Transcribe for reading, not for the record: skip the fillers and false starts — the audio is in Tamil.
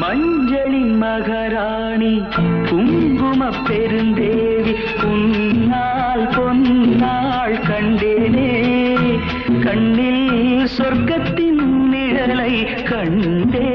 மஞ்சளின் மகாராணி குங்கும பெருந்தேவி உன்னால் பொன்னாள் கண்டேனே கண்ணில் சொர்க்கத்தின் நிழலை கண்டே